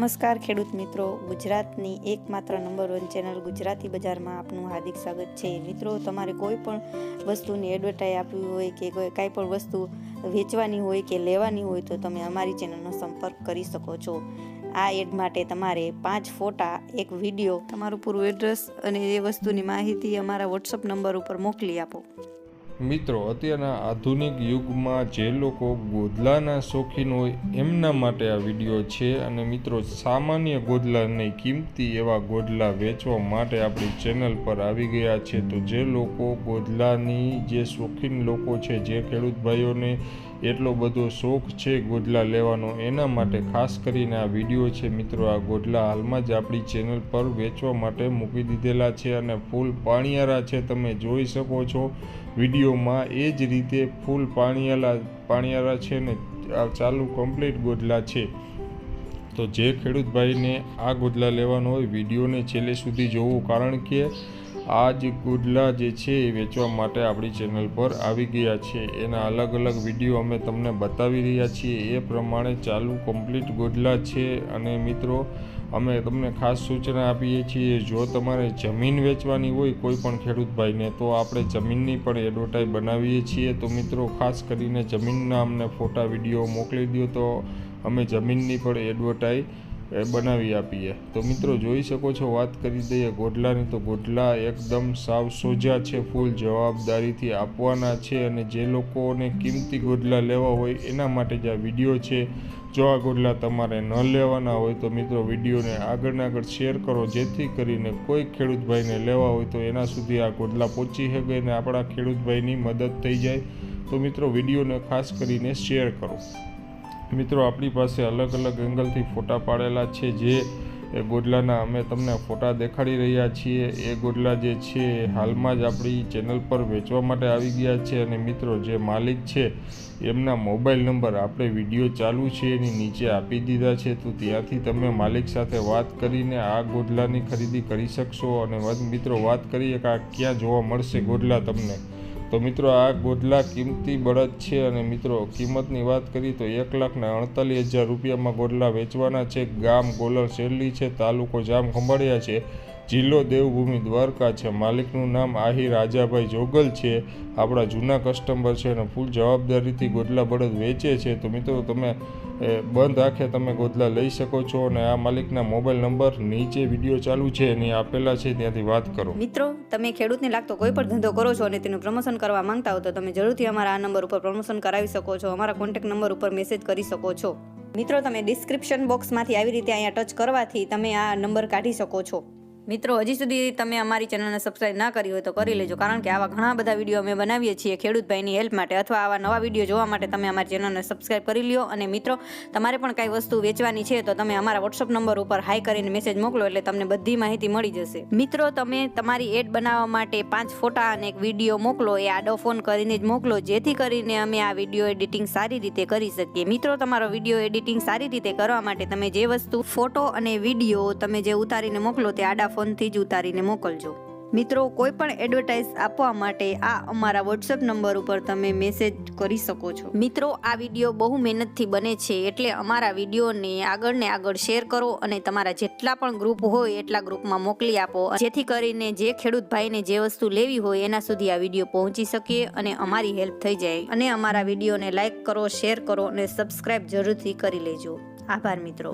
નમસ્કાર ખેડૂત મિત્રો, ગુજરાતની એકમાત્ર નંબર 1 ચેનલ ગુજરાતી બજારમાં આપનું હાર્દિક સ્વાગત છે। મિત્રો, તમારે કોઈ પણ વસ્તુની એડવર્ટાઈઝ આપવી હોય કે કાંઈ પણ વસ્તુ વેચવાની હોય કે લેવાની હોય તો તમે અમારી ચેનલનો સંપર્ક કરી શકો છો। આ એડ માટે તમારે 5 ફોટા, એક વિડીયો, તમારું પૂરું એડ્રેસ અને એ વસ્તુની માહિતી અમારા વોટ્સઅપ નંબર ઉપર મોકલી આપો। મિત્રો, અત્યારના આધુનિક યુગમાં જે લોકો ગોદલાના શોખીન હોય એમના માટે આ વિડીયો છે। અને મિત્રો, સામાન્ય ગોદલા નહીં, કિંમતી એવા ગોદલા વેચવા માટે આપણી ચેનલ પર આવી ગયા છે। તો જે લોકો ગોદલાની જે શોખીન લોકો છે, જે ખેડૂત ભાઈઓને એટલો બધો શોખ છે ગોદલા લેવાનો, એના માટે ખાસ કરીને આ વિડીયો છે। મિત્રો, આ ગોદલા હાલમાં જ આપણી ચેનલ પર વેચવા માટે મૂકી દીધેલા છે અને ફૂલ પાણીયારા છે, તમે જોઈ શકો છો વિડીયોમાં। એ જ રીતે ફૂલ પાણીયારા છે ને આ ચાલુ કમ્પ્લીટ ગોદલા છે। તો જે ખેડૂત ભાઈને આ ગોદલા લેવાનો હોય વિડીયોને છેલ્લે સુધી જોવું, કારણ કે આ જ ગોદલા જે છે એ વેચવા માટે આપણી ચેનલ પર આવી ગયા છે। એના અલગ અલગ વિડીયો અમે તમને બતાવી રહ્યા છીએ, એ પ્રમાણે ચાલુ કમ્પ્લીટ ગોદલા છે। અને મિત્રો, અમે તમને ખાસ સૂચના આપીએ છીએ, જો તમારે જમીન વેચવાની હોય કોઈ પણ ખેડૂત ભાઈને, તો આપણે જમીનની પણ એડવર્ટાઈઝ બનાવીએ છીએ। તો મિત્રો, ખાસ કરીને જમીનના અમને ફોટા વિડીયો મોકલી દો તો અમે જમીનની પણ એડવર્ટાઈઝ બનાવી આપીએ। તો મિત્રો, જોઈ શકો છો, વાત કરી દઈએ ગોદલાની, તો ગોદલા એકદમ સાવ સોજા છે, ફૂલ જવાબદારીથી આપવાના છે। અને જે લોકોને કિંમતી ગોદલા લેવા હોય એના માટે જ આ વિડીયો છે। જો આ ગોદલા તમારે ન લેવાના હોય તો મિત્રો, વિડીયોને આગળ શેર કરો, જેથી કરીને કોઈ ખેડૂત ભાઈને લેવા હોય તો એના સુધી આ ગોદલા પહોંચી શકે અને આપણા ખેડૂત ભાઈની મદદ થઈ જાય। તો મિત્રો, વિડીયોને ખાસ કરીને શેર કરો। મિત્રો, આપણી પાસે અલગ અલગ એંગલથી ફોટા પાડેલા છે, જે ગોદલાના અમે તમને ફોટા દેખાડી રહ્યા છીએ। એ ગોદલા જે છે હાલમાં જ આપણી ચેનલ પર વેચવા માટે આવી ગયા છે। અને મિત્રો, જે માલિક છે એમના મોબાઈલ નંબર આપણે વિડીયો ચાલુ છે એની નીચે આપી દીધા છે, તો ત્યાંથી તમે માલિક સાથે વાત કરીને આ ગોદલાની ખરીદી કરી શકશો। અને મિત્રો, વાત કરીએ કે આ ક્યાં જોવા મળશે ગોદલા તમને, તો મિત્રો, આ ગોદલા કિંમતી બળદ છે। અને મિત્રો, કિંમતની વાત કરીએ તો 1,48,000 રૂપિયામાં ગોદલા વેચવાના છે। ગામ ગોલર શેરલી છે, તાલુકો જામ ખંભાળિયા છે, જિલ્લો દેવભૂમિ દ્વારકા છે। માલિકનું નામ આહિર રાજાભાઈ જોગલ છે, આપણા જૂના કસ્ટમર છે અને ફૂલ જવાબદારીથી ગોદલા બળદ વેચે છે। તો મિત્રો, તમે બંધ આંખે તમે ગોદલા લઈ શકો છો। અને આ માલિકના મોબાઈલ નંબર નીચે વિડીયો ચાલુ છે એની આપેલા છે, ત્યાંથી વાત કરો। મિત્રો, તમે ખેડૂતને લાગતો કોઈ પણ ધંધો કરો છો અને તેનું પ્રમોશન કરવા માંગતા હો તો તમે જરૂરથી અમારા આ નંબર ઉપર પ્રમોશન કરાવી શકો છો, અમારા કોન્ટેક્ટ નંબર ઉપર મેસેજ કરી શકો છો। મિત્રો, તમે ડિસ્ક્રિપ્શન બોક્સમાંથી આવી રીતે અહીંયા ટચ કરવાથી તમે આ નંબર કાઢી શકો છો। મિત્રો, હજી સુધી તમે અમારી ચેનલને સબસ્ક્રાઇબ ના કરી હોય તો કરી લેજો, કારણ કે આવા ઘણા બધા વિડીયો અમે બનાવીએ છીએ ખેડૂત ભાઈની હેલ્પ માટે, અથવા આવા નવા વિડીયો જોવા માટે તમે અમારી ચેનલને સબસ્ક્રાઇબ કરી લ્યો। અને મિત્રો, તમારે પણ કાંઈ વસ્તુ વેચવાની છે તો તમે અમારા વોટ્સઅપ નંબર ઉપર હાઈ કરીને મેસેજ મોકલો, એટલે તમને બધી માહિતી મળી જશે। મિત્રો, તમે તમારી એડ બનાવવા માટે 5 ફોટા અને એક વિડીયો મોકલો, એ આડો ફોન કરીને જ મોકલો, જેથી કરીને અમે આ વિડીયો એડિટિંગ સારી રીતે કરી શકીએ। મિત્રો, તમારો વિડીયો એડિટિંગ સારી રીતે કરવા માટે તમે જે વસ્તુ ફોટો અને વિડીયો તમે જે ઉતારીને મોકલો તે આડા ફોનથી જ ઉતારીને મોકલજો। મિત્રો, કોઈ પણ એડવર્ટાઇઝ આપવા માટે આ અમારા વોટ્સએપ નંબર ઉપર તમે મેસેજ કરી શકો છો। મિત્રો, આ વિડીયો બહુ મહેનતથી બને છે, એટલે અમારા વિડીયોને આગળ શેર કરો અને તમારા જેટલા પણ ગ્રુપ હોય એટલા ગ્રુપમાં મોકલી આપો, જેથી કરીને જે ખેડૂત ભાઈને જે વસ્તુ લેવી હોય એના સુધી આ વિડીયો પહોંચી શકે અને અમારી હેલ્પ થઈ જાય। અને અમારા વિડીયોને લાઇક કરો, શેર કરો અને સબસ્ક્રાઇબ જરૂરથી કરી લેજો। આભાર મિત્રો।